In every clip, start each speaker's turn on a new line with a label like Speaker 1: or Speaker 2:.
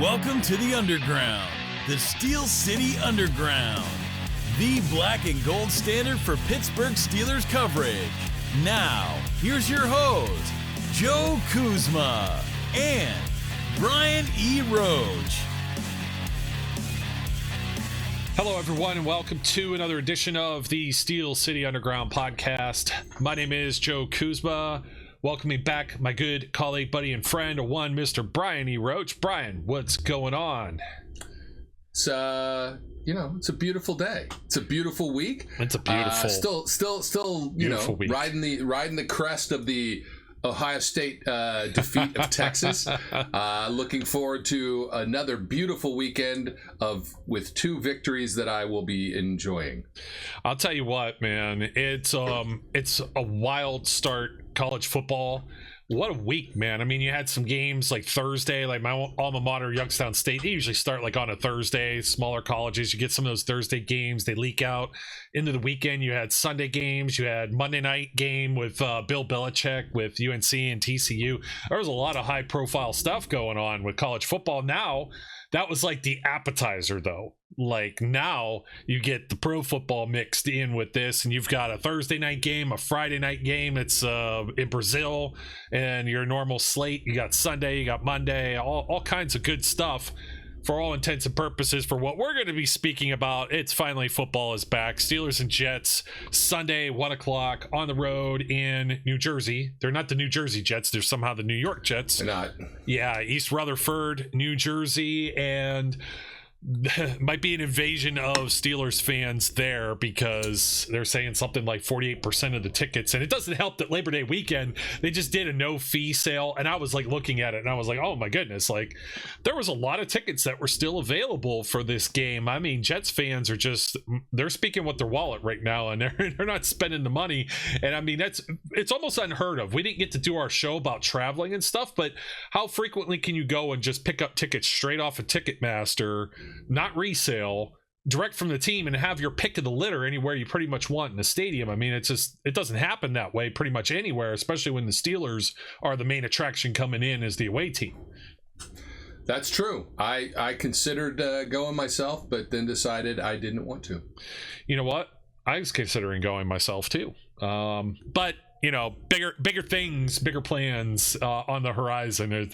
Speaker 1: Welcome to the Underground, the Steel City Underground, the black and gold standard for Pittsburgh Steelers coverage. Now, here's your host, Joe Kuzma and Brian E. Roach.
Speaker 2: Hello, everyone, and welcome to another edition of the Steel City Underground podcast. My name is Joe Kuzma. Welcoming back my good colleague, buddy, and friend, Mr. Brian E. Roach. Brian, what's going on?
Speaker 3: It's it's a beautiful day. It's a beautiful week.
Speaker 2: It's a beautiful,
Speaker 3: still,
Speaker 2: week.
Speaker 3: riding the crest of the Ohio State defeat of Texas. Looking forward to another beautiful weekend with two victories that I will be enjoying.
Speaker 2: I'll tell you what, man, it's a wild start. College football, what a week, man. I mean, you had some games like Thursday, like my alma mater, Youngstown State. They usually start like on a Thursday. Smaller colleges, you get some of those Thursday games, they leak out into the weekend. You had Sunday games, you had Monday night game with Bill Belichick with UNC and TCU. There was a lot of high profile stuff going on with college football. Now that was like the appetizer, though. Like, now you get the pro football mixed in with this, and you've got a Thursday night game, a Friday night game. It's in Brazil, and your normal slate. You got Sunday, you got Monday, all kinds of good stuff. For all intents and purposes, for what we're going to be speaking about, it's finally football is back. Steelers and Jets, Sunday, 1 o'clock on the road in New Jersey. They're not the New Jersey Jets. They're somehow the New York Jets.
Speaker 3: They're not. Yeah,
Speaker 2: East Rutherford, New Jersey, and might be an invasion of Steelers fans there because they're saying something like 48% of the tickets, and it doesn't help that Labor Day weekend they just did a no fee sale, and I was like looking at it and I was like, oh my goodness, like there was a lot of tickets that were still available for this game. I mean, Jets fans are they're speaking with their wallet right now, and they're not spending the money. And I mean, it's almost unheard of. We didn't get to do our show about traveling and stuff, but how frequently can you go and just pick up tickets straight off of Ticketmaster, not resale, direct from the team, and have your pick of the litter anywhere you pretty much want in the stadium? I mean, it doesn't happen that way pretty much anywhere, especially when the Steelers are the main attraction coming in as the away team.
Speaker 3: That's true. I considered going myself, but then decided I didn't want to.
Speaker 2: You know what? I was considering going myself too. But bigger things, bigger plans on the horizon are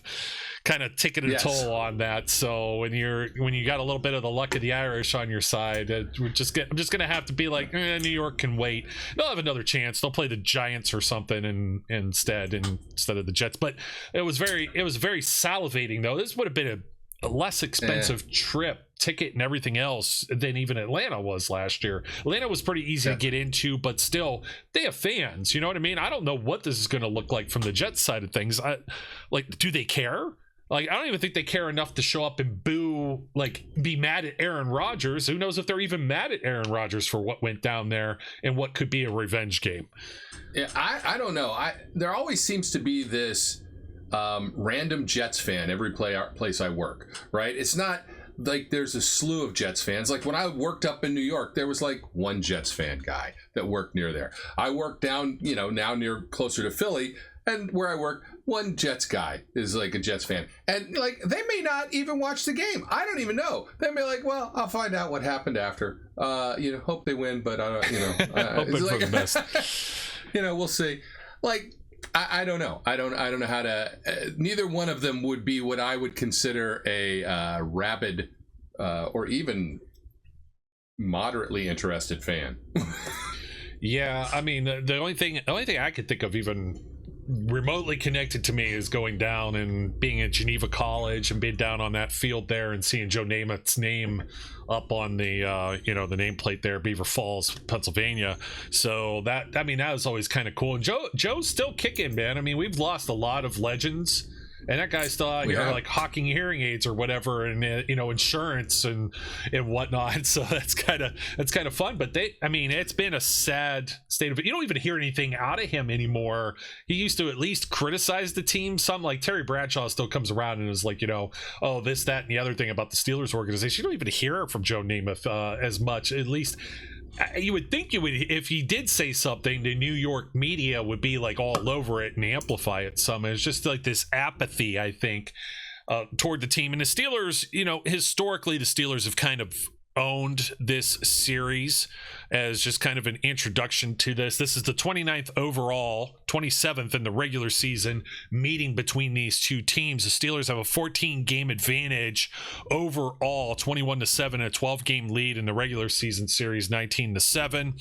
Speaker 2: kind of taking a toll on that. So when you got a little bit of the luck of the Irish on your side, I'm just gonna have to be like, New York can wait. They'll have another chance. They'll play the Giants or something instead of the Jets. But it was very salivating though. This would have been a less expensive trip, ticket and everything else than even Atlanta was last year. Atlanta was pretty easy to get into, but still they have fans, you know what I mean? I don't know what this is going to look like from the Jets side of things. Do they care? Like, I don't even think they care enough to show up and boo, like be mad at Aaron Rodgers. Who knows if they're even mad at Aaron Rodgers for what went down there and what could be a revenge game.
Speaker 3: Yeah, I don't know. There always seems to be this random Jets fan every place I work, right? It's not like there's a slew of Jets fans. Like when I worked up in New York, there was like one Jets fan guy that worked near there. I work down, now near closer to Philly, and where I work, one Jets guy is like a Jets fan. And like they may not even watch the game. I don't even know. They may be like, well, I'll find out what happened after. Hope they win, but
Speaker 2: hoping for the best.
Speaker 3: We'll see. Like, I don't know. I don't know how to. Neither one of them would be what I would consider a rabid or even moderately interested fan.
Speaker 2: Yeah, I mean, the only thing I could think of even remotely connected to me is going down and being at Geneva College and being down on that field there and seeing Joe Namath's name up on the the nameplate there, Beaver Falls, Pennsylvania. So that was always kind of cool. And Joe's still kicking, man. I mean, we've lost a lot of legends, and that guy's still out here like hawking hearing aids or whatever, and insurance and whatnot. So that's kind of fun. But it's been a sad state of it. You don't even hear anything out of him anymore. He used to at least criticize the team. Some, like Terry Bradshaw, still comes around and is like, oh, this, that, and the other thing about the Steelers organization. You don't even hear it from Joe Namath as much. At least you would think you would. If he did say something, the New York media would be like all over it and amplify it some. It's just like this apathy, I think. toward the team. And the Steelers, historically, the Steelers have kind of owned this series as just kind of an introduction to this. This is the 29th overall, 27th in the regular season meeting between these two teams. The Steelers have a 14-game advantage overall, 21-7, a 12-game lead in the regular season series, 19-7.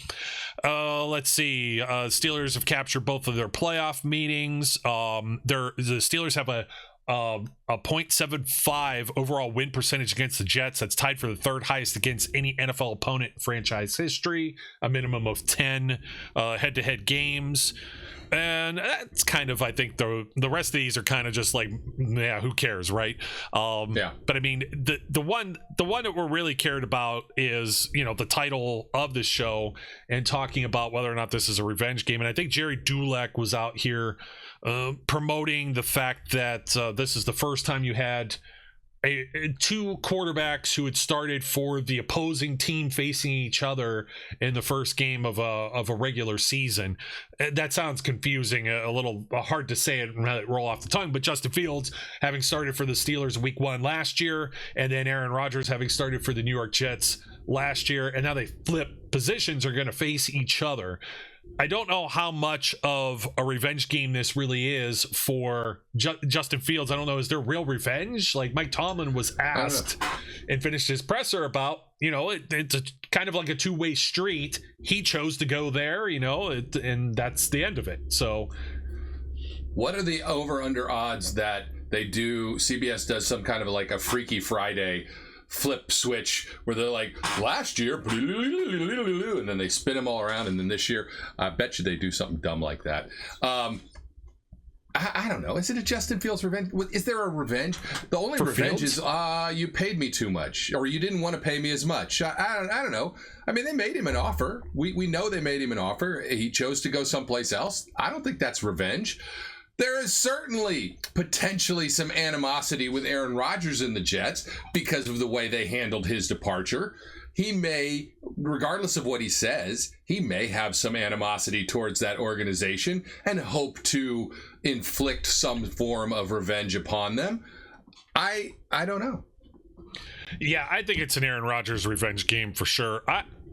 Speaker 2: Let's see. Steelers have captured both of their playoff meetings. The Steelers have a .75 overall win percentage against the Jets. That's tied for the third highest against any NFL opponent in franchise history. A minimum of 10 head-to-head games. And that's kind of, I think, the rest of these are kind of just like, yeah, who cares, right? Yeah. But I mean, the one that we're really cared about is, the title of the show and talking about whether or not this is a revenge game. And I think Jerry Dulac was out here promoting the fact that this is the first time you had two quarterbacks who had started for the opposing team facing each other in the first game of a regular season. That sounds confusing, a little hard to say it and let it roll off the tongue, but Justin Fields having started for the Steelers week 1 last year, and then Aaron Rodgers having started for the New York Jets last year, and now they flip positions, are going to face each other. I don't know how much of a revenge game this really is for Justin Fields. I don't know. Is there real revenge? Like Mike Tomlin was asked and finished his presser about, it's a kind of like a two-way street. He chose to go there, and that's the end of it. So
Speaker 3: what are the over-under odds that CBS does some kind of like a Freaky Friday flip switch where they're like, last year, and then they spin them all around, and then this year, I bet you they do something dumb like that. I don't know. Is it a Justin Fields revenge? Is there a revenge? The only for revenge Fields? Is, you paid me too much, or you didn't want to pay me as much. I don't know. I mean, they made him an offer. We know they made him an offer. He chose to go someplace else. I don't think that's revenge. There is certainly potentially some animosity with Aaron Rodgers and the Jets because of the way they handled his departure. He may, regardless of what he says, he may have some animosity towards that organization and hope to inflict some form of revenge upon them. I don't know.
Speaker 2: Yeah, I think it's an Aaron Rodgers revenge game for sure.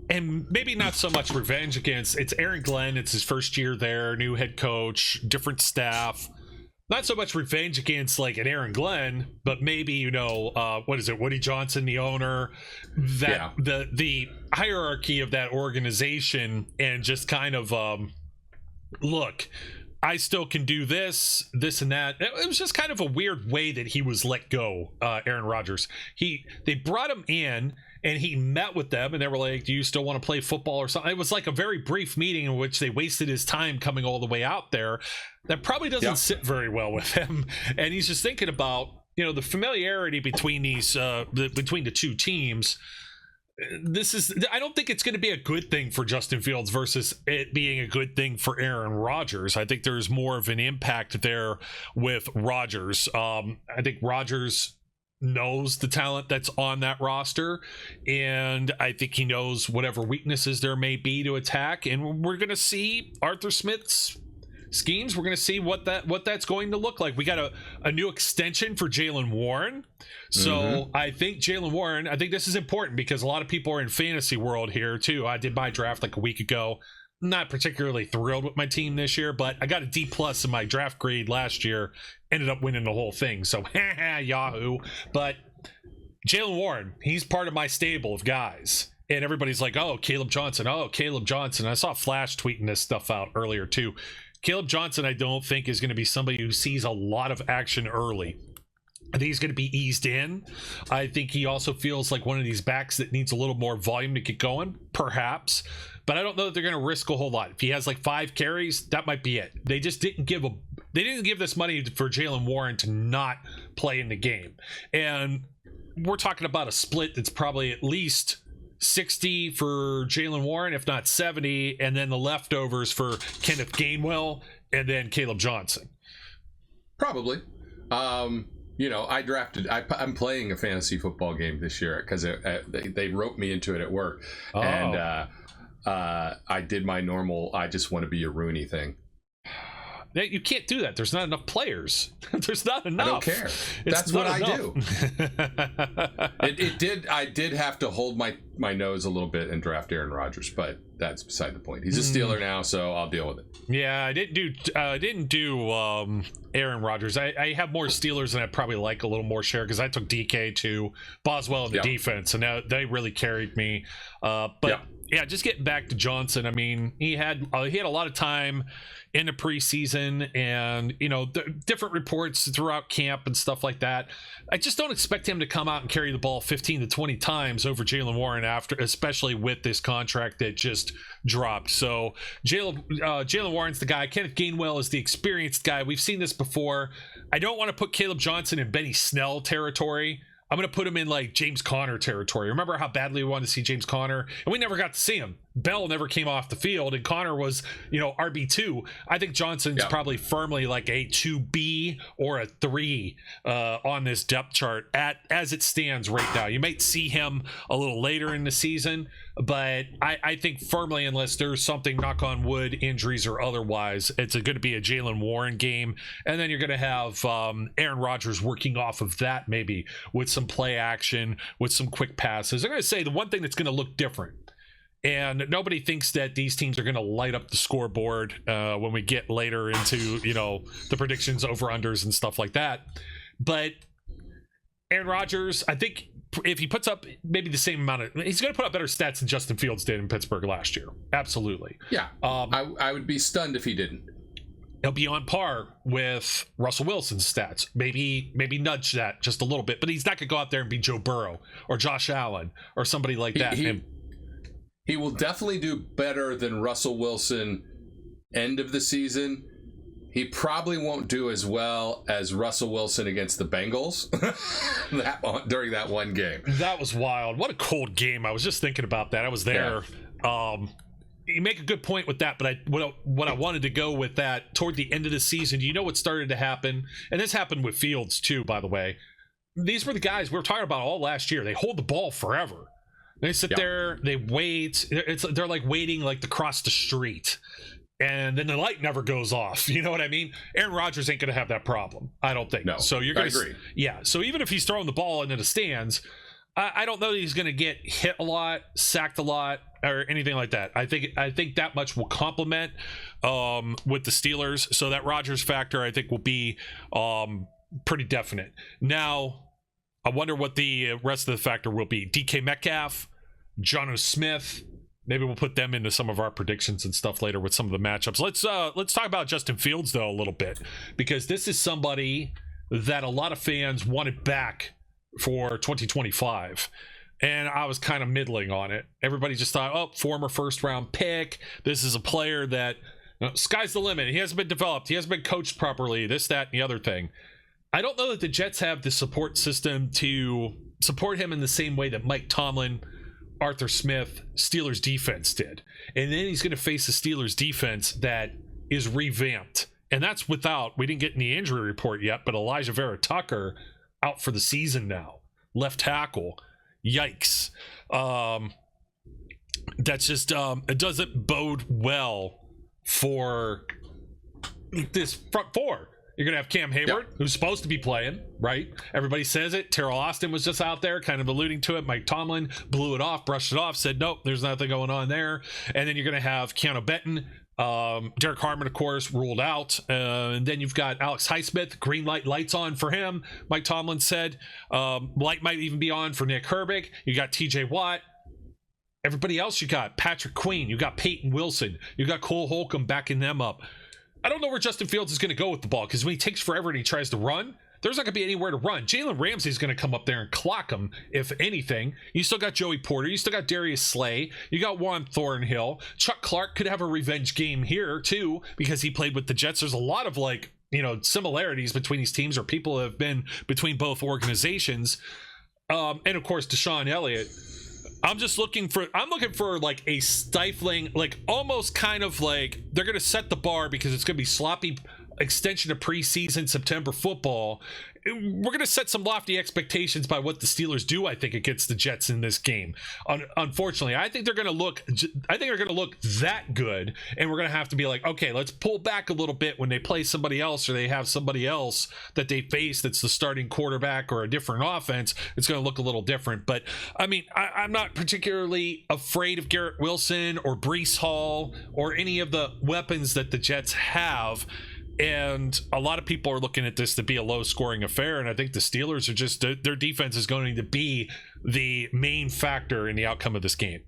Speaker 2: And maybe not so much revenge it's Aaron Glenn. It's his first year there, new head coach, different staff. Not so much revenge against like an Aaron Glenn, but maybe, what is it? Woody Johnson, the owner, the hierarchy of that organization, and just kind of, look, I still can do this and that. It was just kind of a weird way that he was let go, Aaron Rodgers. They brought him in, and he met with them, and they were like, do you still want to play football or something? It was like a very brief meeting in which they wasted his time coming all the way out there. That probably doesn't sit very well with him. And he's just thinking about, the familiarity between between the two teams. I don't think it's going to be a good thing for Justin Fields versus it being a good thing for Aaron Rodgers. I think there's more of an impact there with Rodgers. I think Rodgers knows the talent that's on that roster, and I think he knows whatever weaknesses there may be to attack, and we're going to see Arthur Smith's schemes. We're going to see what that's going to look like. We got a new extension for Jaylen Warren, so I think Jaylen Warren, I think this is important because a lot of people are in fantasy world here too. I did my draft like a week ago. Not particularly thrilled with my team this year, but I got a D+ in my draft grade last year. Ended up winning the whole thing, so Yahoo. But Jaylen Warren, he's part of my stable of guys, and everybody's like, "Oh, Caleb Johnson." I saw Flash tweeting this stuff out earlier too. Caleb Johnson, I don't think is going to be somebody who sees a lot of action early. I think he's going to be eased in. I think he also feels like one of these backs that needs a little more volume to get going, perhaps. But I don't know that they're going to risk a whole lot. If he has like 5 carries, that might be it. They just didn't give this money for Jaylen Warren to not play in the game. And we're talking about a split that's probably at least 60 for Jaylen Warren, if not 70, and then the leftovers for Kenneth Gainwell and then Caleb Johnson.
Speaker 3: Probably. I'm playing a fantasy football game this year because they roped me into it at work. Oh. And I did my normal, I just want to be a Rooney thing.
Speaker 2: You can't do that. There's not enough players. There's not enough.
Speaker 3: I don't care. That's what I do. I did have to hold my nose a little bit and draft Aaron Rodgers, but that's beside the point. He's a Steeler now, so I'll deal with it.
Speaker 2: Yeah, I didn't do Aaron Rodgers. I have more Steelers than I probably like a little more share because I took DK to Boswell in the defense, and now they really carried me. Yeah, just getting back to Johnson. I mean, he had a lot of time in the preseason, and different reports throughout camp and stuff like that. I just don't expect him to come out and carry the ball 15 to 20 times over Jaylen Warren especially with this contract that just dropped. So Jaylen Warren's the guy. Kenneth Gainwell is the experienced guy. We've seen this before. I don't want to put Caleb Johnson in Benny Snell territory. I'm going to put him in like James Conner territory. Remember how badly we wanted to see James Conner? And we never got to see him. Bell never came off the field, and Conner was, RB2. I think Johnson's probably firmly like a 2B or a 3 on this depth chart as it stands right now. You might see him a little later in the season, but I think firmly, unless there's something, knock on wood, injuries or otherwise, it's going to be a Jaylen Warren game. And then you're going to have Aaron Rodgers working off of that, maybe with some play action, with some quick passes. I'm going to say the one thing that's going to look different, and nobody thinks that these teams are going to light up the scoreboard when we get later into, the predictions, over-unders and stuff like that. But Aaron Rodgers, I think if he puts up maybe the same amount he's going to put up better stats than Justin Fields did in Pittsburgh last year. Absolutely.
Speaker 3: Yeah. I would be stunned if he didn't.
Speaker 2: He'll be on par with Russell Wilson's stats. Maybe nudge that just a little bit, but he's not going to go out there and be Joe Burrow or Josh Allen or somebody like that.
Speaker 3: He will definitely do better than Russell Wilson end of the season. He probably won't do as well as Russell Wilson against the Bengals during that one game.
Speaker 2: That was wild. What a cold game. I was just thinking about that. I was there. Yeah. You make a good point with that, but what I wanted to go with that toward the end of the season, what started to happen? And this happened with Fields too, by the way. These were the guys we were talking about all last year. They hold the ball forever. They sit there, they wait. They're like waiting like to cross the street. And then the light never goes off. You know what I mean? Aaron Rodgers ain't going to have that problem, I don't think.
Speaker 3: No,
Speaker 2: so you're going to
Speaker 3: agree.
Speaker 2: Yeah, so even if he's throwing the ball into the stands, I don't know that he's going to get hit a lot, sacked a lot, or anything like that. I think that much will complement with the Steelers. So that Rodgers factor, I think, will be pretty definite. Now, I wonder what the rest of the factor will be. DK Metcalf, Jonnu Smith. Maybe we'll put them into some of our predictions and stuff later with some of the matchups. Let's talk about Justin Fields, though, a little bit, because this is somebody that a lot of fans wanted back for 2025. And I was kind of middling on it. Everybody just thought, former first-round pick. This is a player that, sky's the limit. He hasn't been developed. He hasn't been coached properly, this, that, and the other thing. I don't know that the Jets have the support system to support him in the same way that Mike Tomlin, Arthur Smith, Steelers defense did. And then he's going to face a Steelers defense that is revamped. And that's without, we didn't get any injury report yet, but Elijah Vera Tucker out for the season now. Left tackle. Yikes. That's just, it doesn't bode well for this front four. You're going to have Cam Hayward, who's supposed to be playing, right? Everybody says it. Terrell Austin was just out there kind of alluding to it. Mike Tomlin blew it off, brushed it off, said, nope, there's nothing going on there. And then you're going to have Keanu Benton. Derek Harmon, of course, ruled out. And then you've got Alex Highsmith. Green lights on for him, Mike Tomlin said. Light might even be on for Nick Herbig. You got TJ Watt. Everybody else you got, Patrick Queen. You got Peyton Wilson. You got Cole Holcomb backing them up. I don't know where Justin Fields is going to go with the ball, because when he takes forever and he tries to run, there's not going to be anywhere to run. Jalen Ramsey's going to come up there and clock him, if anything. You still got Joey Porter. You still got Darius Slay. You got Juan Thornhill. Chuck Clark could have a revenge game here, too, because he played with the Jets. There's a lot of, similarities between these teams, or people have been between both organizations. And, of course, Deshaun Elliott. I'm looking for like a stifling, like almost kind of like they're going to set the bar because it's going to be sloppy extension of preseason September football, we're going to set some lofty expectations by what the Steelers do, I think, against the Jets in this game. Unfortunately, I think they're going to look that good, and we're going to have to be like, okay, let's pull back a little bit when they play somebody else or they have somebody else that they face that's the starting quarterback or a different offense. It's going to look a little different. But I mean, I'm not particularly afraid of Garrett Wilson or Breece Hall or any of the weapons that the Jets have. And a lot of people are looking at this to be a low-scoring affair, and I think the Steelers are just their defense is going to be the main factor in the outcome of this game.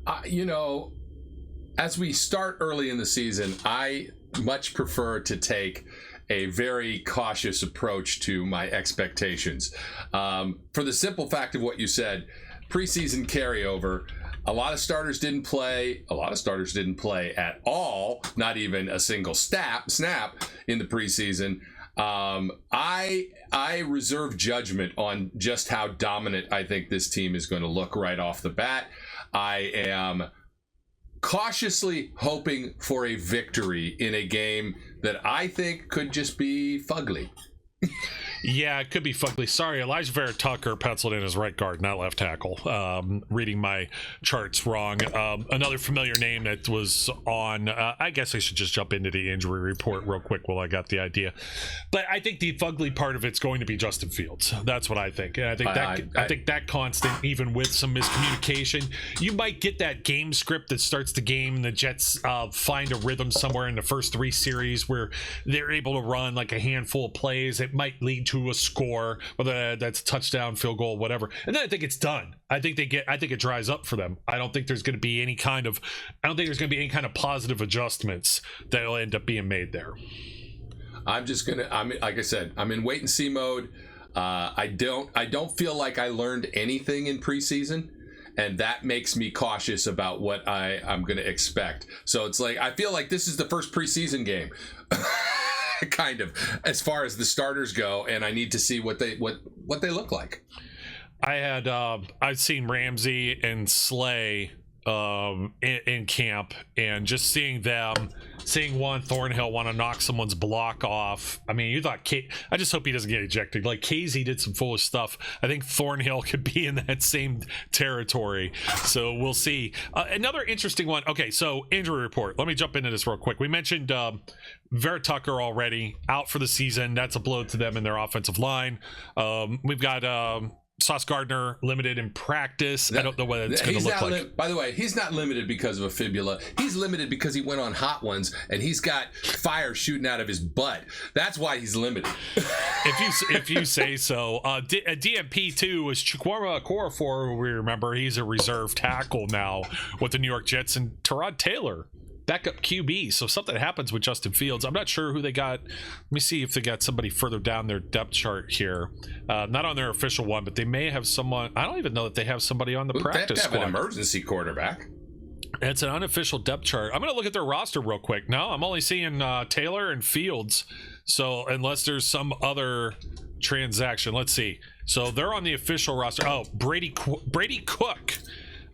Speaker 3: As we start early in the season, I much prefer to take a very cautious approach to my expectations. For the simple fact of what you said, preseason carryover. A lot of starters didn't play. A lot of starters didn't play at all. Not even a single snap in the preseason. I reserve judgment on just how dominant I think this team is going to look right off the bat. I am cautiously hoping for a victory in a game that I think could just be fugly.
Speaker 2: Yeah, it could be fugly. Sorry, Elijah Vera Tucker penciled in as right guard, not left tackle. Reading my charts wrong. Another familiar name that was on, I guess I should just jump into the injury report real quick while I got the idea. But I think the fugly part of it's going to be Justin Fields. That's what I think. And I think that constant, even with some miscommunication, you might get that game script that starts the game and the Jets find a rhythm somewhere in the first 3 series where they're able to run like a handful of plays. It might lead to a score, whether that's a touchdown, field goal, whatever, and then I think it's done. I think it dries up for them. I don't think there's going to be any kind of positive adjustments that will end up being made there. Like
Speaker 3: I said, I'm in wait and see mode. I don't feel like I learned anything in preseason, and that makes me cautious about what I'm going to expect. So it's like I feel like this is the first preseason game. Kind of, as far as the starters go, and I need to see what they look like.
Speaker 2: I've seen Ramsey and Slay in camp, and just seeing Juan Thornhill want to knock someone's block off. I mean, you thought I just hope he doesn't get ejected. Like Casey did some foolish stuff. I think Thornhill could be in that same territory. So we'll see. Another interesting one. Okay, so injury report. Let me jump into this real quick. We mentioned Vera Tucker already out for the season. That's a blow to them in their offensive line. We've got Sauce Gardner limited in practice. I don't know what it's going to look like.
Speaker 3: By the way, he's not limited because of a fibula. He's limited because he went on hot ones and he's got fire shooting out of his butt. That's why he's limited.
Speaker 2: if you say so. DMP too was Chukwuma Okorafor. We remember he's a reserve tackle now with the New York Jets, and Tyrod Taylor, backup QB. So if something happens with Justin Fields, I'm not sure who they got. Let me see if they got somebody further down their depth chart here. Not on their official one, but they may have someone. I don't even know that they have somebody on the practice squad.
Speaker 3: They have an emergency quarterback.
Speaker 2: It's an unofficial depth chart. I'm going to look at their roster real quick. No, I'm only seeing Taylor and Fields. So unless there's some other transaction, let's see. So they're on the official roster. Oh, Brady Cook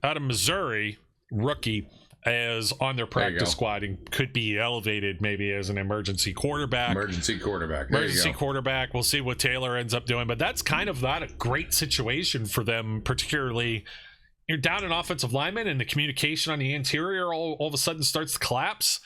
Speaker 2: out of Missouri, rookie, as on their practice squad and could be elevated maybe as an emergency quarterback.
Speaker 3: Emergency quarterback.
Speaker 2: We'll see what Taylor ends up doing, but that's kind of not a great situation for them, particularly you're down an offensive lineman and the communication on the interior all of a sudden starts to collapse.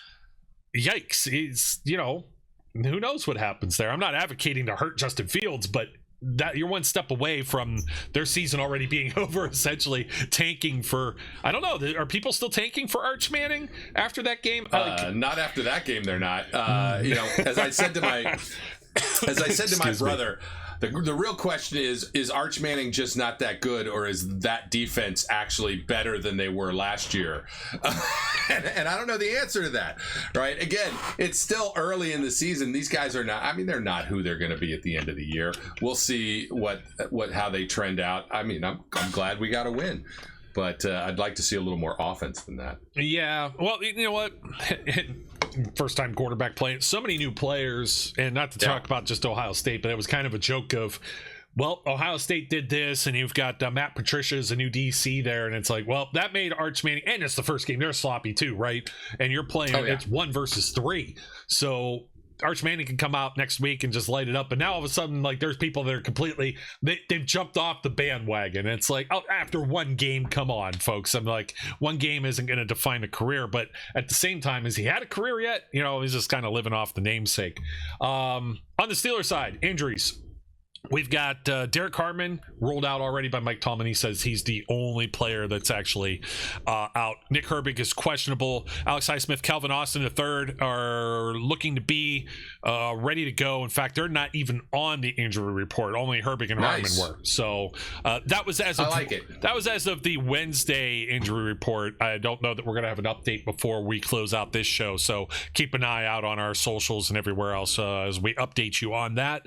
Speaker 2: Yikes. It's, who knows what happens there. I'm not advocating to hurt Justin Fields, but that you're one step away from their season already being over, essentially tanking for, I don't know, are people still tanking for Arch Manning after that game?
Speaker 3: Not after that game, they're not. As I said to my brother, the real question is Arch Manning just not that good, or is that defense actually better than they were last year? And I don't know the answer to that, right? Again, it's still early in the season. These guys are not, they're not who they're going to be at the end of the year. We'll see how they trend out. I'm glad we got a win, but I'd like to see a little more offense than that.
Speaker 2: Yeah. Well, you know what? First time quarterback playing, so many new players, and not to talk about just Ohio State, but it was kind of a joke of well, Ohio State did this, and you've got Matt Patricia's a new DC there, and it's like, well, that made Arch Manning, and it's the first game. They're sloppy too, right? And you're playing, it's 1 versus 3. So Arch Manning can come out next week and just light it up. But now all of a sudden, like, there's people that are completely, they've jumped off the bandwagon. And it's like, oh, after one game, come on, folks. I'm like, one game isn't going to define a career. But at the same time, has he had a career yet? You know, he's just kind of living off the namesake. On the Steelers side, injuries. We've got Derek Hartman rolled out already by Mike Tomlin. He says he's the only player that's actually out. Nick Herbig is questionable. Alex Highsmith, Calvin Austin III are looking to be ready to go. In fact, they're not even on the injury report. Only Herbig and Hartman were. So that was as of that was as of the Wednesday injury report. I don't know that we're going to have an update before we close out this show. So keep an eye out on our socials and everywhere else as we update you on that.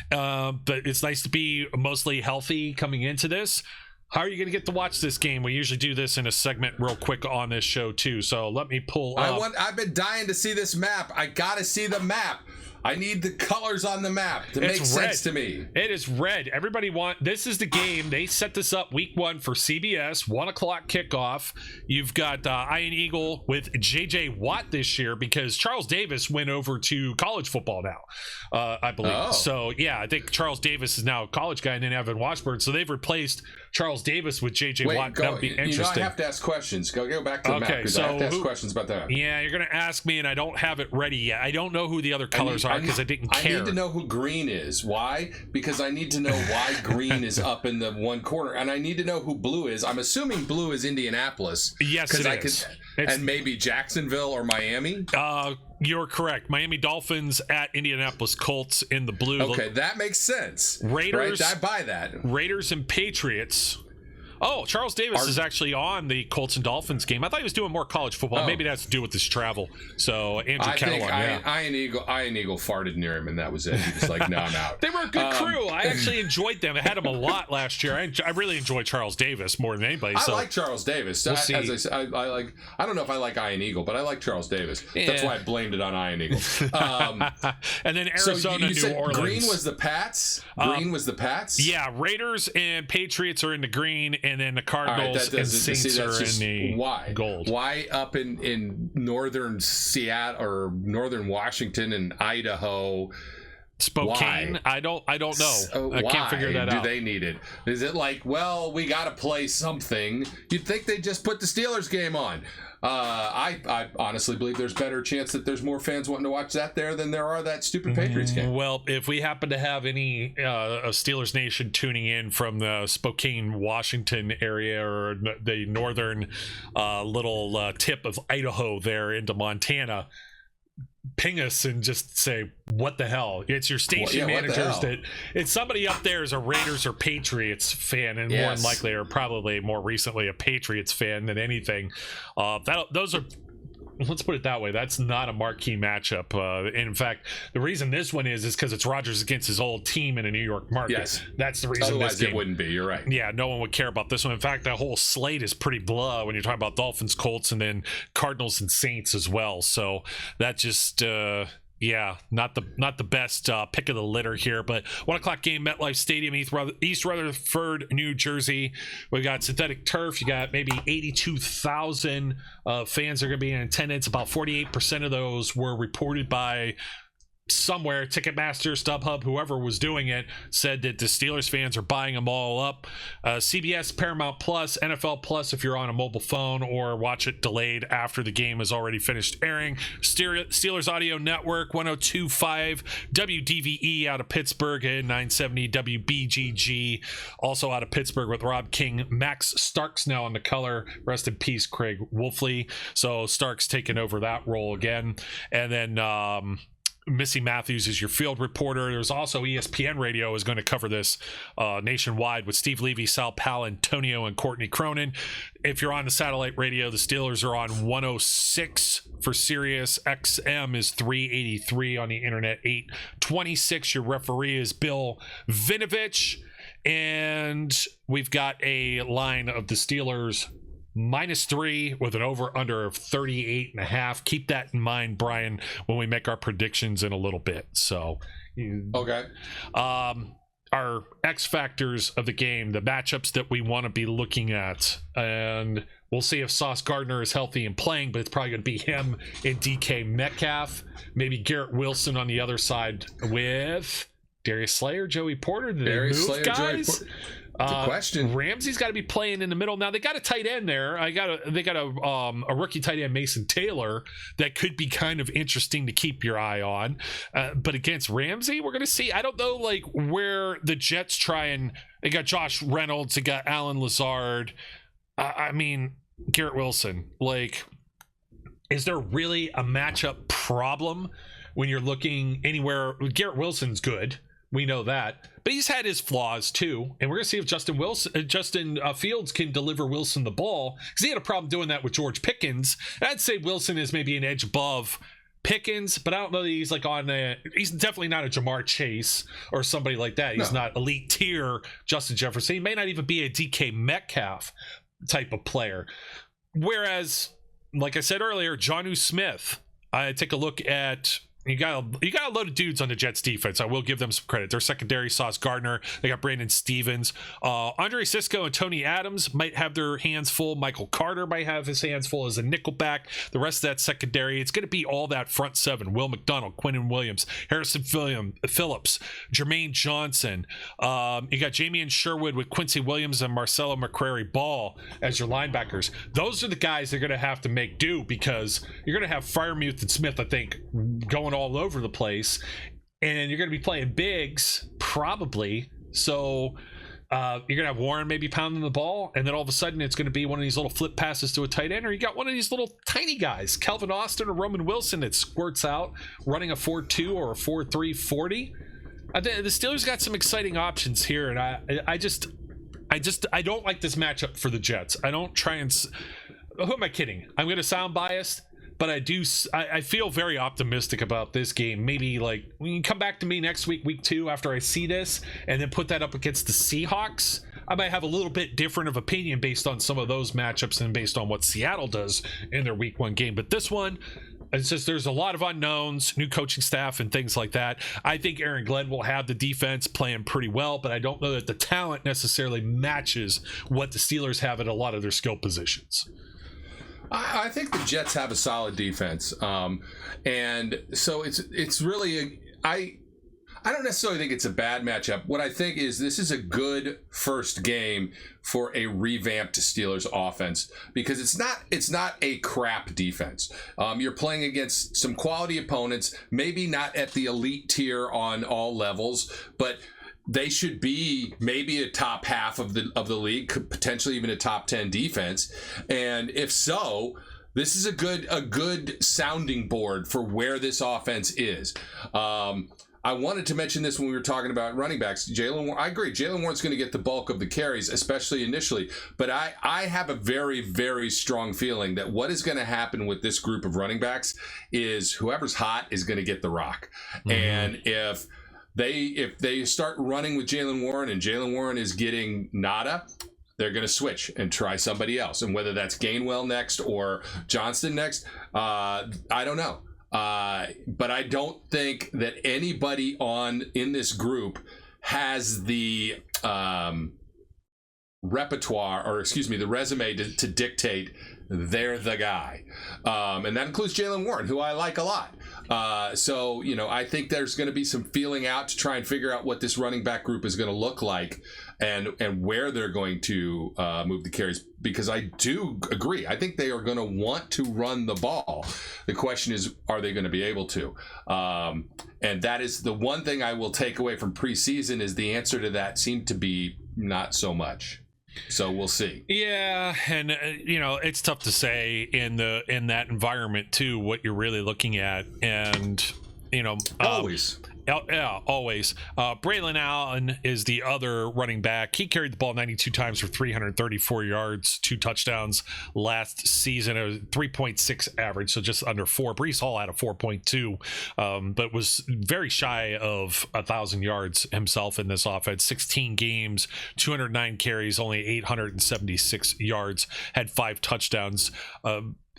Speaker 2: But it's nice to be mostly healthy coming into this. How are you going to get to watch this game? We usually do this in a segment real quick on this show too. So let me pull up.
Speaker 3: I've been dying to see this map. I got to see the map. I need the colors on the map to make sense to me.
Speaker 2: It is red. Everybody this is the game. They set this up week 1 for CBS, 1:00 kickoff. You've got Iron Eagle with JJ Watt this year because Charles Davis went over to college football now, I believe. Oh. So yeah, I think Charles Davis is now a college guy, and then Evan Washburn. So they've replaced Charles Davis with JJ Watt. That would be interesting.
Speaker 3: You know, I have to ask questions. Go back to the map because I have to ask questions about that.
Speaker 2: Yeah, you're going to ask me, and I don't have it ready yet. I don't know who the other colors are because I didn't care.
Speaker 3: I need to know who green is. Why? Because I need to know why green is up in the one corner, and I need to know who blue is. I'm assuming blue is Indianapolis.
Speaker 2: Yes, it is.
Speaker 3: And maybe Jacksonville or Miami.
Speaker 2: You're correct. Miami Dolphins at Indianapolis Colts in the blue.
Speaker 3: Okay, that makes sense.
Speaker 2: Raiders.
Speaker 3: Right? I buy that.
Speaker 2: Raiders and Patriots. Oh, Charles Davis is actually on the Colts and Dolphins game. I thought he was doing more college football. Maybe that has to do with his travel. So Andrew Kellogg,
Speaker 3: Iron Eagle farted near him, and that was it. He was like, "No, I'm out."
Speaker 2: They were a good crew. I actually enjoyed them. I had them a lot last year. I really enjoyed Charles Davis more than anybody.
Speaker 3: I like Charles Davis.
Speaker 2: We'll see.
Speaker 3: As I said, I like. I don't know if I like Iron Eagle, but I like Charles Davis. Yeah. That's why I blamed it on Iron Eagle.
Speaker 2: And then Arizona,
Speaker 3: you said
Speaker 2: New Orleans.
Speaker 3: Green was the Pats. Green was the Pats.
Speaker 2: Yeah, Raiders and Patriots are in the green, and then the Cardinals. And Saints are in the gold.
Speaker 3: Why up in northern Seattle or northern Washington and Idaho?
Speaker 2: Spokane? Why? I don't know. I can't figure that out.
Speaker 3: Do they need it? Is it like, well, we got to play something? You'd think they just put the Steelers game on. I honestly believe there's better chance that there's more fans wanting to watch that there than there are that stupid Patriots game.
Speaker 2: Well, if we happen to have any Steelers Nation tuning in from the Spokane, Washington area or the northern little tip of Idaho there into Montana, ping us and just say, what the hell? It's your station managers it's somebody up there is a Raiders or Patriots fan, and more than likely or probably more recently a Patriots fan than anything. Those are, let's put it that way, that's not a marquee matchup. And in fact, the reason this one is because it's Rodgers against his old team in a New York market.
Speaker 3: Yes.
Speaker 2: That's the reason.
Speaker 3: Otherwise,
Speaker 2: this game,
Speaker 3: it wouldn't be. You're right.
Speaker 2: Yeah, no one would care about this one. In fact, that whole slate is pretty blah when you're talking about Dolphins, Colts, and then Cardinals and Saints as well. So that just not the best pick of the litter here. But 1:00 game, MetLife Stadium, East Rutherford, New Jersey. We got synthetic turf. You got maybe 82,000 fans are going to be in attendance. About 48% of those were reported by somewhere, Ticketmaster, StubHub, whoever was doing it, said that the Steelers fans are buying them all up. CBS, Paramount Plus, NFL Plus if you're on a mobile phone, or watch it delayed after the game has already finished airing. Steelers Audio Network, 102.5 WDVE out of Pittsburgh, and 970 WBGG also out of Pittsburgh with Rob King. Max Starks now on the color. Rest in peace, Craig Wolfley. So Starks taking over that role again. And then Missy Matthews is your field reporter. There's also ESPN Radio is going to cover this nationwide with Steve Levy, Sal Palantonio, and Courtney Cronin. If you're on the satellite radio, the Steelers are on 106 for Sirius. XM is 383 on the internet, 826. Your referee is Bill Vinovich. And we've got a line of the Steelers -3 with an over-under of 38.5. Keep that in mind, Brian, when we make our predictions in a little bit. So,
Speaker 3: okay.
Speaker 2: our X factors of the game, the matchups that we want to be looking at. And we'll see if Sauce Gardner is healthy and playing, but it's probably going to be him and DK Metcalf. Maybe Garrett Wilson on the other side with Darius Slayer, Joey Porter. Did they move guys?
Speaker 3: Good question.
Speaker 2: Ramsey's got to be playing in the middle. Now they got a tight end there. They got a rookie tight end, Mason Taylor, that could be kind of interesting to keep your eye on. But against Ramsey, we're going to see. I don't know like where the Jets try and they got Josh Reynolds, they got Alan Lazard. I mean Garrett Wilson. Like, is there really a matchup problem when you're looking anywhere? Garrett Wilson's good. We know that, but he's had his flaws too, and we're gonna see if Justin Fields can deliver Wilson the ball, because he had a problem doing that with George Pickens. And I'd say Wilson is maybe an edge above Pickens, but I don't know that he's like he's definitely not a Jamar Chase or somebody like that. He's not elite tier Justin Jefferson. He may not even be a DK Metcalf type of player. Whereas, like I said earlier, Jonnu Smith, I take a look at. You got a load of dudes on the Jets defense. I will give them some credit. Their secondary, Sauce Gardner. They got Brandon Stevens. Andre Sisco and Tony Adams might have their hands full. Michael Carter might have his hands full as a nickelback. The rest of that secondary, it's going to be all that front seven. Will McDonald, Quinnen Williams, Harrison Phillips, Jermaine Johnson. You got Jamie and Sherwood with Quincy Williams and Marcelo McCrary Ball as your linebackers. Those are the guys they're going to have to make do, because you're going to have Freiermuth and Smith, I think, going all over the place, and you're going to be playing bigs probably, so you're going to have Warren maybe pounding the ball, and then all of a sudden it's going to be one of these little flip passes to a tight end, or you got one of these little tiny guys, Calvin Austin or Roman Wilson, that squirts out running a 4.2 or a 4.3 40. I think the Steelers got some exciting options here, and I don't like this matchup for the Jets. I don't try and who am I kidding? I'm going to sound biased, but I feel very optimistic about this game. Maybe like when you come back to me next week, week 2, after I see this, and then put that up against the Seahawks, I might have a little bit different of opinion based on some of those matchups and based on what Seattle does in their week 1 game. But this one, it's just there's a lot of unknowns, new coaching staff and things like that. I think Aaron Glenn will have the defense playing pretty well, but I don't know that the talent necessarily matches what the Steelers have at a lot of their skill positions.
Speaker 3: I think the Jets have a solid defense, and so it's really I don't necessarily think it's a bad matchup. What I think is this is a good first game for a revamped Steelers offense, because it's not a crap defense. You're playing against some quality opponents, maybe not at the elite tier on all levels, but they should be maybe a top half of the league, potentially even a top 10 defense. And if so, this is a good sounding board for where this offense is. I wanted to mention this when we were talking about running backs. I agree. Jaylen Warren's going to get the bulk of the carries, especially initially. But I have a very, very strong feeling that what is going to happen with this group of running backs is whoever's hot is going to get the rock. Mm-hmm. And if they start running with Jaylen Warren and Jaylen Warren is getting nada, they're going to switch and try somebody else. And whether that's Gainwell next or Johnston next, I don't know. But I don't think that anybody in this group has the the resume to dictate they're the guy. And that includes Jaylen Warren, who I like a lot. So, I think there's going to be some feeling out to try and figure out what this running back group is going to look like and where they're going to move the carries, because I do agree. I think they are going to want to run the ball. The question is, are they going to be able to? And that is the one thing I will take away from preseason, is the answer to that seemed to be not so much. So we'll see. Yeah,
Speaker 2: and it's tough to say in that environment too what you're really looking at, and
Speaker 3: always.
Speaker 2: Yeah, always. Braylon Allen is the other running back. He carried the ball 92 times for 334 yards, 2 touchdowns last season. It was 3.6 average, so just under 4. Breece Hall had a 4.2, but was very shy of 1,000 yards himself in this offense. 16 games, 209 carries, only 876 yards, had 5 touchdowns.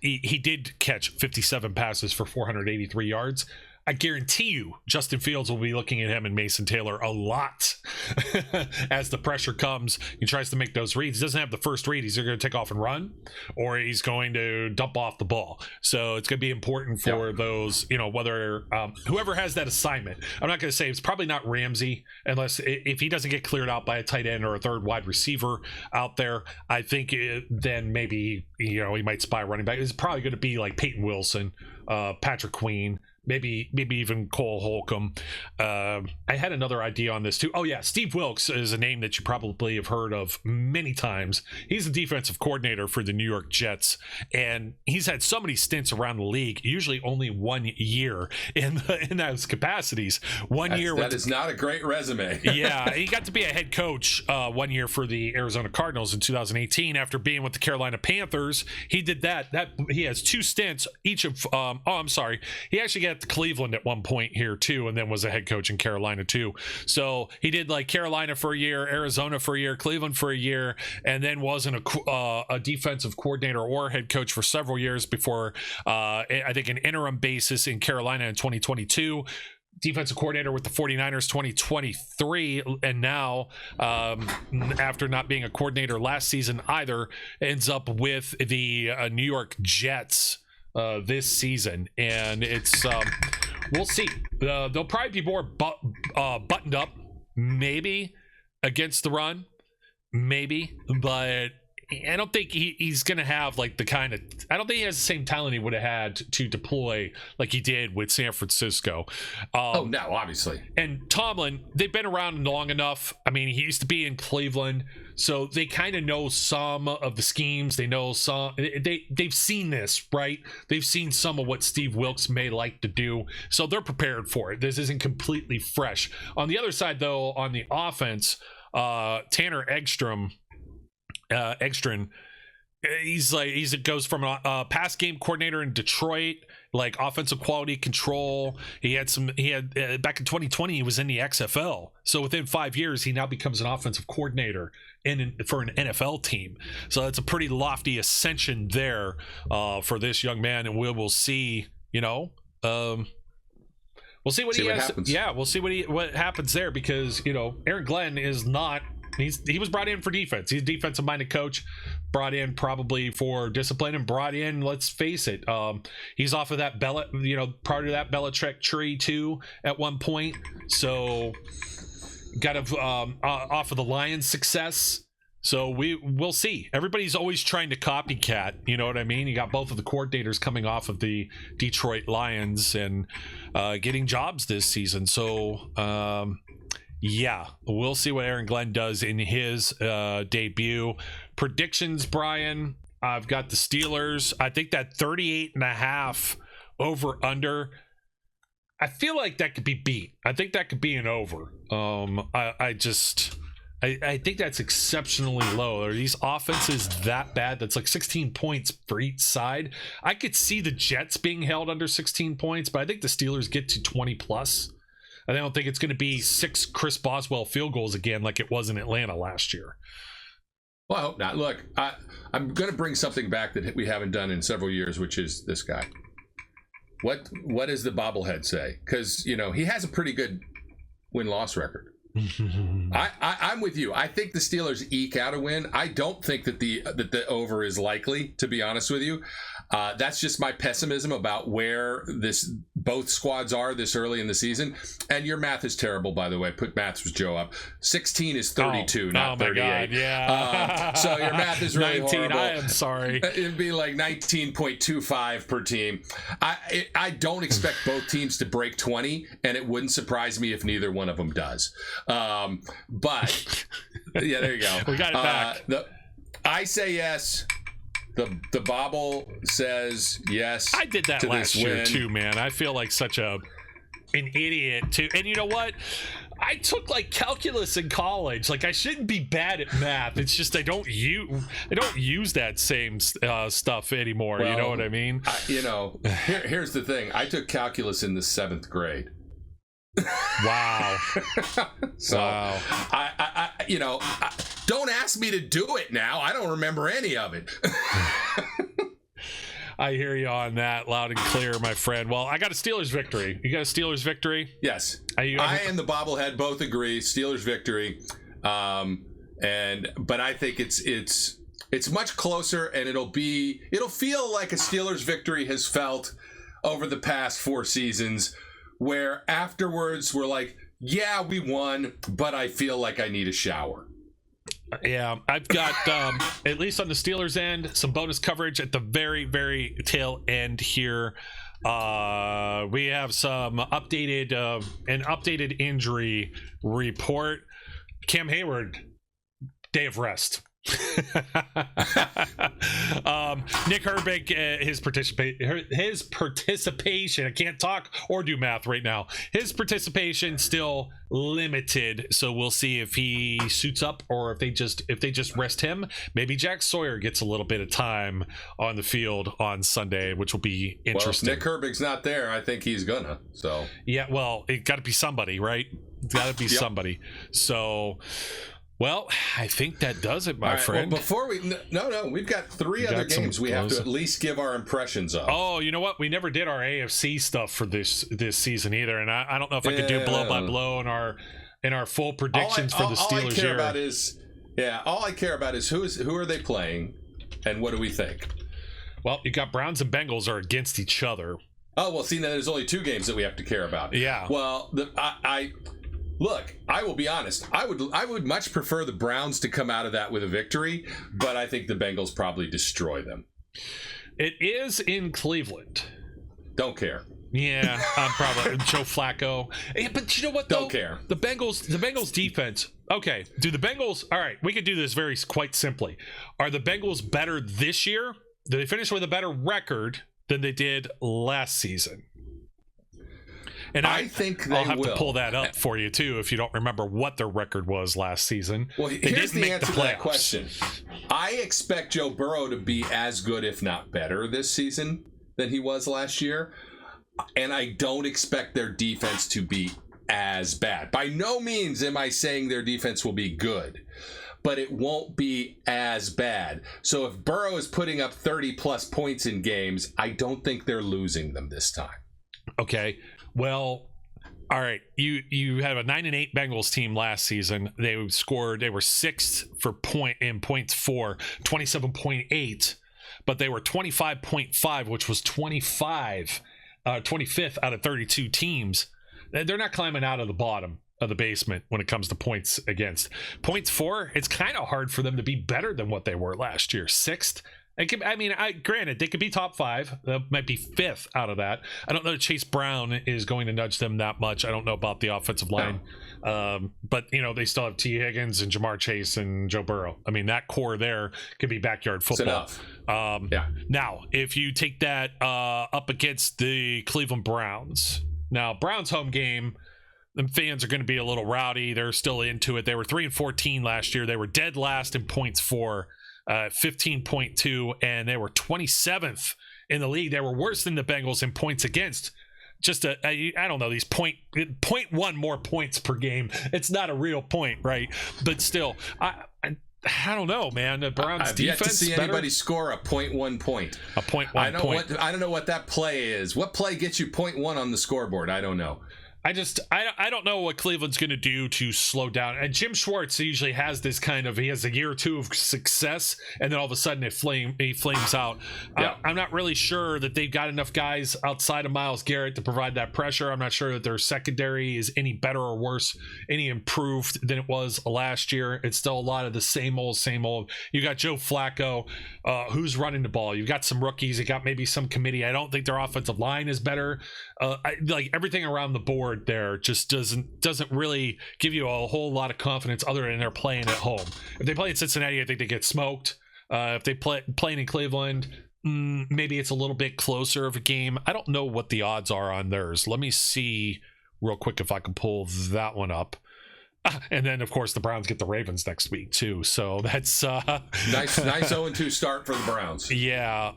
Speaker 2: He did catch 57 passes for 483 yards. I guarantee you Justin Fields will be looking at him and Mason Taylor a lot as the pressure comes. He tries to make those reads. He doesn't have the first read. He's either going to take off and run, or he's going to dump off the ball. So it's going to be important for those, whether whoever has that assignment. I'm not going to say it's probably not Ramsey, unless if he doesn't get cleared out by a tight end or a third wide receiver out there. I think then maybe he might spy running back. It's probably going to be like Peyton Wilson, Patrick Queen, maybe even Cole Holcomb. I had another idea on this too. Oh yeah, Steve Wilkes is a name that you probably have heard of many times. He's the defensive coordinator for the New York Jets, and he's had so many stints around the league, usually only 1 year in those capacities. That
Speaker 3: is not a great resume.
Speaker 2: Yeah, he got to be a head coach 1 year for the Arizona Cardinals in 2018 after being with the Carolina Panthers. He did that he has 2 stints each of he actually got to Cleveland at one point here too, and then was a head coach in Carolina too. So he did like Carolina for a year, Arizona for a year, Cleveland for a year, and then wasn't a defensive coordinator or head coach for several years before I think an interim basis in Carolina in 2022. Defensive coordinator with the 49ers 2023, and now after not being a coordinator last season either, ends up with the New York Jets this season. And it's we'll see. They'll probably be more buttoned up, maybe against the run, maybe, but I don't think he's going to have like I don't think he has the same talent he would have had to deploy like he did with San Francisco.
Speaker 3: No, obviously.
Speaker 2: And Tomlin, they've been around long enough. I mean, he used to be in Cleveland, so they kind of know some of the schemes. They know some, they've seen this, right? They've seen some of what Steve Wilkes may like to do, so they're prepared for it. This isn't completely fresh. On the other side, though, on the offense, Tanner Egstrom, he goes from a pass game coordinator in Detroit, like offensive quality control. He had back in 2020 he was in the XFL, so within 5 years he now becomes an offensive coordinator for an NFL team. So it's a pretty lofty ascension there for this young man, and we'll see. We'll see what he has.
Speaker 3: Happens.
Speaker 2: Yeah, we'll see what happens there, because Aaron Glenn is not. He was brought in for defense. He's a defensive-minded coach, brought in probably for discipline, and brought in, let's face it, he's off of that part of that Belichick tree too at one point. So got off of the Lions' success. So we'll see. Everybody's always trying to copycat. You know what I mean? You got both of the coordinators coming off of the Detroit Lions and getting jobs this season. So yeah, we'll see what Aaron Glenn does in his debut. Predictions, Brian. I've got the Steelers. I think that 38.5 over under. I feel like that could be beat. I think that could be an over. I think that's exceptionally low. Are these offenses that bad? That's like 16 points for each side. I could see the Jets being held under 16 points, but I think the Steelers get to 20 plus. I don't think it's going to be 6 Chris Boswell field goals again like it was in Atlanta last year.
Speaker 3: Well, I hope not. Look, I'm going to bring something back that we haven't done in several years, which is this guy. What does the bobblehead say? Because, he has a pretty good win-loss record. I'm with you. I think the Steelers eke out a win. I don't think that the over is likely, to be honest with you. That's just my pessimism about where both squads are this early in the season. And your math is terrible, by the way. Put Maths with Joe up. 16 is 32, not 38.
Speaker 2: God, yeah.
Speaker 3: So your math is really
Speaker 2: 19,
Speaker 3: horrible.
Speaker 2: I am sorry.
Speaker 3: It'd be like 19.25 per team. I don't expect both teams to break 20, and it wouldn't surprise me if neither one of them does. But yeah, there you go.
Speaker 2: We got it back.
Speaker 3: I say yes. The bobble says yes.
Speaker 2: I did that last year too, man. I feel like such an idiot too. And you know what? I took like calculus in college. Like, I shouldn't be bad at math. It's just I don't use that same stuff anymore. Well, you know what I mean?
Speaker 3: Here's the thing. I took calculus in the 7th grade.
Speaker 2: Wow.
Speaker 3: So
Speaker 2: wow.
Speaker 3: I don't ask me to do it now. I don't remember any of it.
Speaker 2: I hear you on that loud and clear, my friend. Well, I got a Steelers victory. You got a Steelers victory?
Speaker 3: Yes. I and the bobblehead both agree. Steelers victory. But I think it's much closer, and it'll feel like a Steelers victory has felt over the past 4 seasons, where afterwards we're like, yeah, we won, but I feel like I need a shower.
Speaker 2: Yeah, I've got, at least on the Steelers end, some bonus coverage at the very, very tail end here. We have some updated injury report. Cam Hayward, day of rest. Nick Herbig, his participation, I can't talk or do math right now. His participation still limited, so we'll see if he suits up or if they just rest him. Maybe Jack Sawyer gets a little bit of time on the field on Sunday, which will be interesting.
Speaker 3: Well, if Nick Herbig's not there, I think he's gonna. So
Speaker 2: yeah, well, it got to be somebody, right? It's got to be somebody. So. Well, I think that does it, my friend.
Speaker 3: Well, before we've got 3 other games we have to at least give our impressions of.
Speaker 2: Oh, you know what? We never did our AFC stuff for this season either, and I don't know if I could do blow by blow in our full predictions for the Steelers.
Speaker 3: All I care about is who are they playing, and what do we think?
Speaker 2: Well, you got Browns and Bengals are against each other.
Speaker 3: Oh well, see, then there's only 2 games that we have to care about.
Speaker 2: Yeah.
Speaker 3: Well, Look, I will be honest. I would much prefer the Browns to come out of that with a victory, but I think the Bengals probably destroy them.
Speaker 2: It is in Cleveland.
Speaker 3: Don't care.
Speaker 2: Yeah, I'm probably Joe Flacco. Yeah, but you know what? Though?
Speaker 3: Don't care.
Speaker 2: The Bengals defense. Okay, do the Bengals? All right, we could do this quite simply. Are the Bengals better this year? Do they finish with a better record than they did last season? And I think I'll have to pull that up for you too if you don't remember what their record was last season.
Speaker 3: Well, here's the answer to that question. I expect Joe Burrow to be as good, if not better, this season than he was last year. And I don't expect their defense to be as bad. By no means am I saying their defense will be good, but it won't be as bad. So if Burrow is putting up 30-plus points in games, I don't think they're losing them this time.
Speaker 2: Okay. Well, all right. You have a 9-8 Bengals team last season. They were 6th in points for 27.8, but they were 25.5, which was 25 25th out of 32 teams. They're not climbing out of the bottom of the basement when it comes to points against. Points for, it's kind of hard for them to be better than what they were last year. 6th. Granted, they could be top 5. That might be 5th out of that. I don't know if Chase Brown is going to nudge them that much. I don't know about the offensive line. But, they still have T. Higgins and Jamar Chase and Joe Burrow. I mean, that core there could be backyard football.
Speaker 3: It's enough.
Speaker 2: Now, if you take that up against the Cleveland Browns. Now, Browns home game, the fans are going to be a little rowdy. They're still into it. They were 3-14 last year. They were dead last in points for 15.2, and they were 27th in the league. They were worse than the Bengals in points against. Just I don't know, these 0.1 more points per game. It's not a real point, right? But still, I don't know, man. The Browns
Speaker 3: I've
Speaker 2: defense.
Speaker 3: Yet to see anybody score a 0.1 point.
Speaker 2: A 0.1 point.
Speaker 3: I don't know what that play is. What play gets you 0.1 on the scoreboard? I don't know.
Speaker 2: I don't know what Cleveland's going to do to slow down. And Jim Schwartz usually has this he has a year or two of success, and then all of a sudden he flames out. Yeah. I'm not really sure that they've got enough guys outside of Myles Garrett to provide that pressure. I'm not sure that their secondary is any better or worse, any improved than it was last year. It's still a lot of the same old. You got Joe Flacco, who's running the ball. You've got some rookies. You got maybe some committee. I don't think their offensive line is better. Everything around the board there just doesn't really give you a whole lot of confidence other than they're playing at home. If they play in Cincinnati, I think they get smoked. If they playing in Cleveland, maybe it's a little bit closer of a game. I don't know what the odds are on theirs. Let me see real quick if I can pull that one up. And then, of course, the Browns get the Ravens next week, too. So that's
Speaker 3: nice 0-2 start for the Browns.
Speaker 2: Yeah.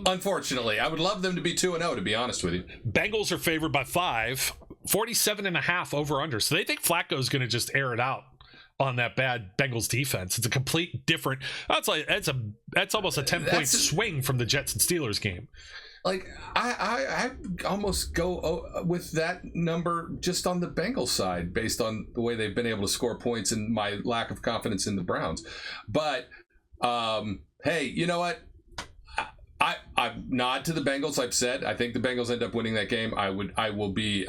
Speaker 3: Unfortunately, I would love them to be 2-0, to be honest with you.
Speaker 2: Bengals are favored by 5, 47.5 over under. So they think Flacco's going to just air it out on that bad Bengals defense. It's a complete different. That's almost a 10-point swing from the Jets and Steelers game.
Speaker 3: Like I almost go with that number just on the Bengals side based on the way they've been able to score points and my lack of confidence in the Browns. But hey, you know what? I nod to the Bengals. I've said I think the Bengals end up winning that game. I will be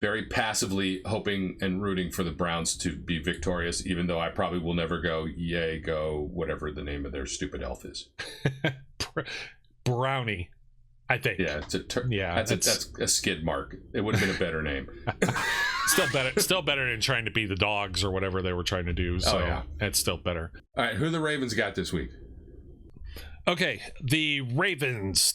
Speaker 3: very passively hoping and rooting for the Browns to be victorious, even though I probably will never go yay go whatever the name of their stupid elf is.
Speaker 2: Brownie, I think.
Speaker 3: Yeah, that's a skid mark. It would have been a better name.
Speaker 2: Still better than trying to be the Dogs or whatever they were trying to do. So it's still better.
Speaker 3: All right, who the Ravens got this week?
Speaker 2: Okay, the Ravens,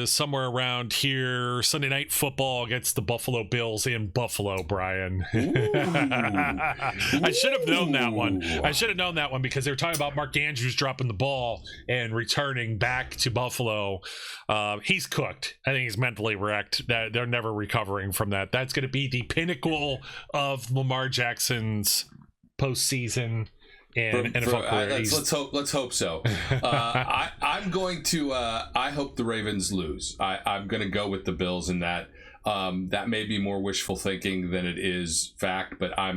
Speaker 2: somewhere around here, Sunday Night Football against the Buffalo Bills in Buffalo, Brian. I should have known that one. I should have known that one because they were talking about Mark Andrews dropping the ball and returning back to Buffalo. He's cooked. I think he's mentally wrecked. They're never recovering from that. That's going to be the pinnacle of Lamar Jackson's postseason. And NFL career.
Speaker 3: Let's hope so. I'm going to. I hope the Ravens lose. I'm going to go with the Bills in that. That may be more wishful thinking than it is fact, but I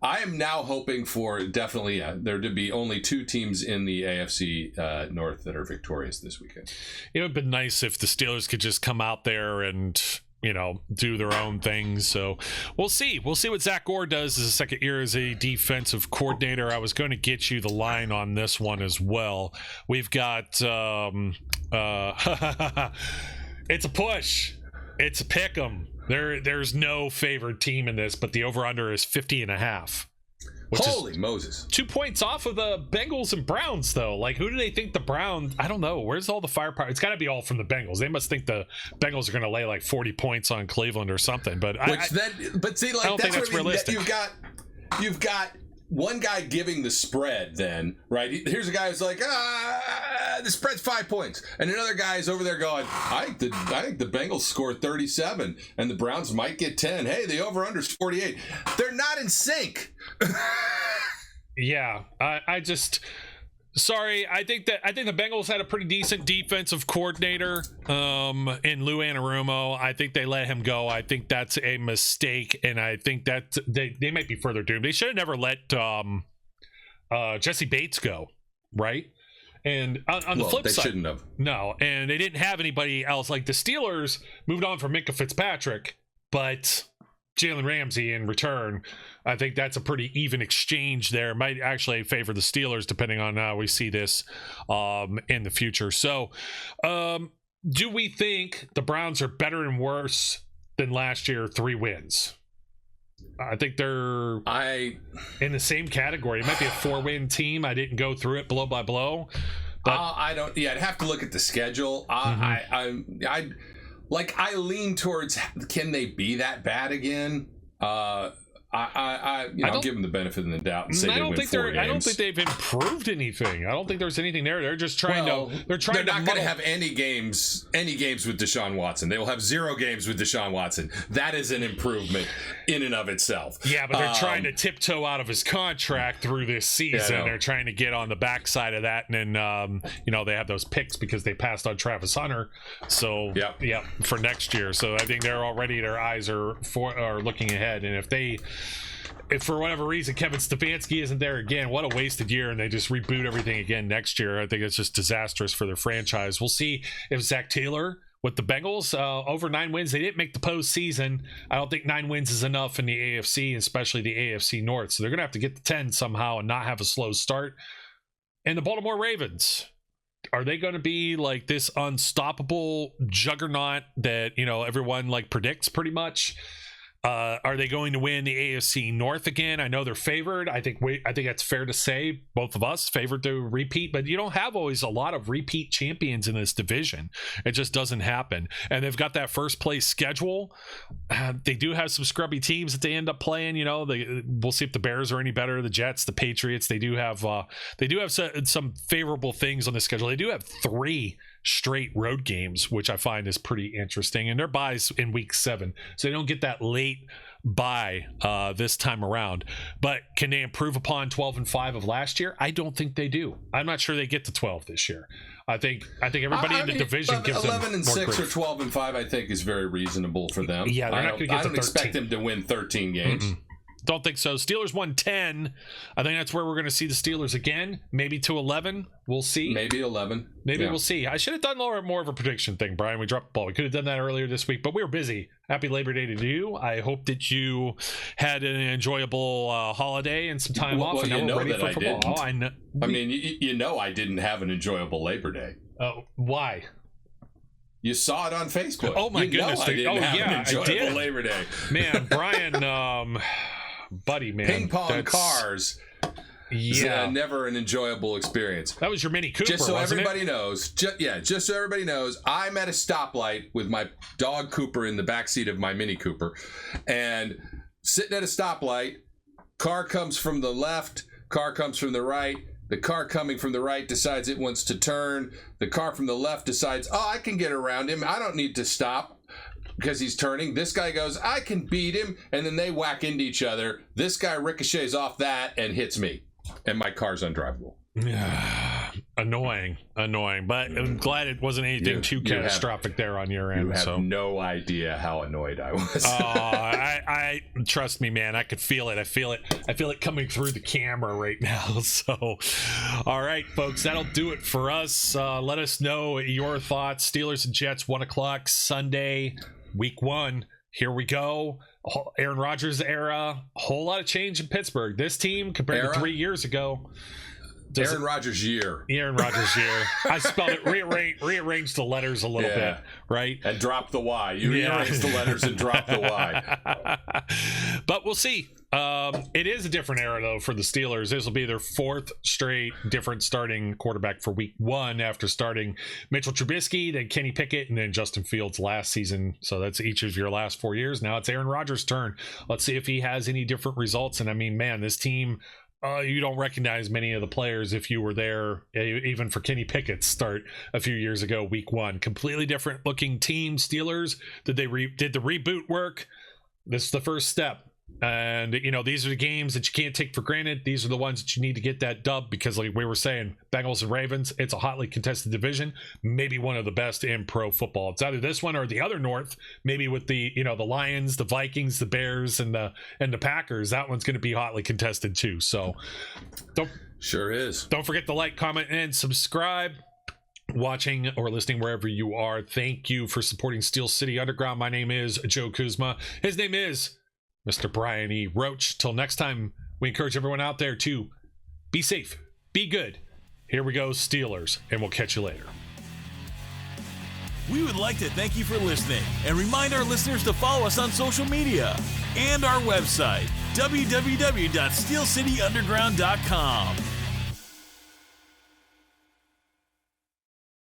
Speaker 3: am now hoping for definitely there to be only 2 teams in the AFC North that are victorious this weekend.
Speaker 2: It would have been nice if the Steelers could just come out there and do their own things. So we'll see what Zach Gore does as a second year as a defensive coordinator. I was going to get you the line on this one as well. We've got it's a push. It's a pick 'em. There's no favored team in this, but the over-under is 50.5.
Speaker 3: Holy Moses.
Speaker 2: 2 points off of the Bengals and Browns, though. Like, who do they think the Browns? I don't know. Where's all the firepower? It's got to be all from the Bengals. They must think the Bengals are going to lay like 40 points on Cleveland or something. But
Speaker 3: I don't think that's realistic. You've got one guy giving the spread. Then right here's a guy who's like, the spread's 5 points, and another guy is over there going, I think the Bengals score 37, and the Browns might get 10. Hey, the over/under's 48. They're not in sync.
Speaker 2: Yeah, I think the Bengals had a pretty decent defensive coordinator in Lou Anarumo. I think they let him go. I think that's a mistake, and I think that they might be further doomed. They should have never let Jesse Bates go, right? And on the flip side, they
Speaker 3: shouldn't have.
Speaker 2: No, and they didn't have anybody else. Like the Steelers moved on from Minka Fitzpatrick, but Jalen Ramsey in return. I think that's a pretty even exchange there. Might actually favor the Steelers depending on how we see this in the future. So do we think the Browns are better and worse than last year, 3 wins? I think they're in the same category. It might be a 4-win team. I didn't go through it blow by blow. But
Speaker 3: I don't. Yeah, I'd have to look at the schedule. I lean towards, can they be that bad again? I'll give them the benefit of the doubt and say they win 4 games.
Speaker 2: I don't think they've improved anything. I don't think there's anything there. They're just trying to. They're not
Speaker 3: going to have any games with Deshaun Watson. They will have 0 games with Deshaun Watson. That is an improvement in and of itself.
Speaker 2: Yeah, but they're trying to tiptoe out of his contract through this season. Yeah, they're trying to get on the backside of that, and then they have those picks because they passed on Travis Hunter. So for next year. So I think they're already, their eyes are looking ahead, and if for whatever reason Kevin Stefanski isn't there again, what a wasted year, and they just reboot everything again next year. I think it's just disastrous for their franchise. We'll see if Zach Taylor with the Bengals over 9 wins. They didn't make the postseason. I don't think 9 wins is enough in the AFC, especially the AFC North. So they're going to have to get to 10 somehow and not have a slow start. And the Baltimore Ravens, are they going to be like this unstoppable juggernaut that everyone predicts pretty much? Are they going to win the AFC North again? I know they're favored. I think that's fair to say. Both of us favored to repeat, but you don't have always a lot of repeat champions in this division. It just doesn't happen. And they've got that first place schedule. They do have some scrubby teams that they end up playing. We'll see if the Bears are any better. The Jets, the Patriots. They do have some favorable things on the schedule. They do have 3 straight road games, which I find is pretty interesting, and their buys in week 7, so they don't get that late by this time around. But can they improve upon 12-5 of last year? I don't think they do. I'm not sure they get to 12 this year. I think everybody in the division gives them
Speaker 3: 11-6 or 12-5. I think is very reasonable for them.
Speaker 2: Yeah, they're not going to get to 13.
Speaker 3: I don't expect them to win 13 games.
Speaker 2: Don't think so. Steelers won 10. I think that's where we're going to see the Steelers again. Maybe to 11. We'll see.
Speaker 3: Maybe 11.
Speaker 2: Maybe we'll see. I should have done more of a prediction thing, Brian. We dropped the ball. We could have done that earlier this week, but we were busy. Happy Labor Day to you. I hope that you had an enjoyable holiday and some time off. And
Speaker 3: you know
Speaker 2: ready
Speaker 3: that
Speaker 2: for
Speaker 3: I
Speaker 2: football.
Speaker 3: didn't.
Speaker 2: Oh, I know.
Speaker 3: I mean, you know I didn't have an enjoyable Labor Day.
Speaker 2: Why?
Speaker 3: You saw it on Facebook.
Speaker 2: Oh, my goodness.
Speaker 3: I didn't have an
Speaker 2: I
Speaker 3: enjoyable
Speaker 2: did.
Speaker 3: Labor Day.
Speaker 2: Man, Brian... buddy, man,
Speaker 3: ping pong cars.
Speaker 2: Yeah,
Speaker 3: never an enjoyable experience.
Speaker 2: That was your Mini Cooper.
Speaker 3: Just so
Speaker 2: wasn't
Speaker 3: everybody
Speaker 2: it?
Speaker 3: knows. Just so everybody knows, I'm at a stoplight with my dog Cooper in the backseat of my Mini Cooper, and sitting at a stoplight. Car comes from the left. Car comes from the right. The car coming from the right decides it wants to turn. The car from the left decides, I can get around him. I don't need to stop because he's turning. This guy goes, I can beat him, and then they whack into each other. This guy ricochets off that and hits me, and my car's undrivable.
Speaker 2: Annoying, but I'm glad it wasn't anything too catastrophic there on your end.
Speaker 3: You have no idea how annoyed I was.
Speaker 2: I trust me, man. I could feel it. I feel it coming through the camera right now. So, all right, folks, that'll do it for us. Let us know your thoughts. Steelers and Jets, 1:00 Sunday. Week 1, here we go. Aaron Rodgers era, a whole lot of change in Pittsburgh. This team compared to 3 years ago.
Speaker 3: Aaron Rodgers year.
Speaker 2: Aaron Rodgers year. I spelled it, rearranged the letters a little bit, right?
Speaker 3: And dropped the Y. You rearranged the letters and dropped the Y.
Speaker 2: But we'll see. It is a different era, though, for the Steelers. This will be their 4th straight different starting quarterback for week 1 after starting Mitchell Trubisky, then Kenny Pickett, and then Justin Fields last season. So that's each of your last 4 years. Now it's Aaron Rodgers' turn. Let's see if he has any different results. And I mean, man, this team... you don't recognize many of the players if you were there, even for Kenny Pickett's start a few years ago, week 1. Completely different looking team. Steelers, did the reboot work? This is the first step. And, these are the games that you can't take for granted. These are the ones that you need to get that dub because, like we were saying, Bengals and Ravens, it's a hotly contested division, maybe one of the best in pro football. It's either this one or the other North, maybe with the, the Lions, the Vikings, the Bears, and the Packers. That one's going to be hotly contested too. So
Speaker 3: Sure is. Don't
Speaker 2: forget to like, comment, and subscribe. Watching or listening wherever you are, thank you for supporting Steel City Underground. My name is Joe Kuzma. His name is Mr. Brian E. Roach. Till next time, we encourage everyone out there to be safe, be good. Here we go, Steelers, and we'll catch you later.
Speaker 1: We would like to thank you for listening and remind our listeners to follow us on social media and our website, www.steelcityunderground.com.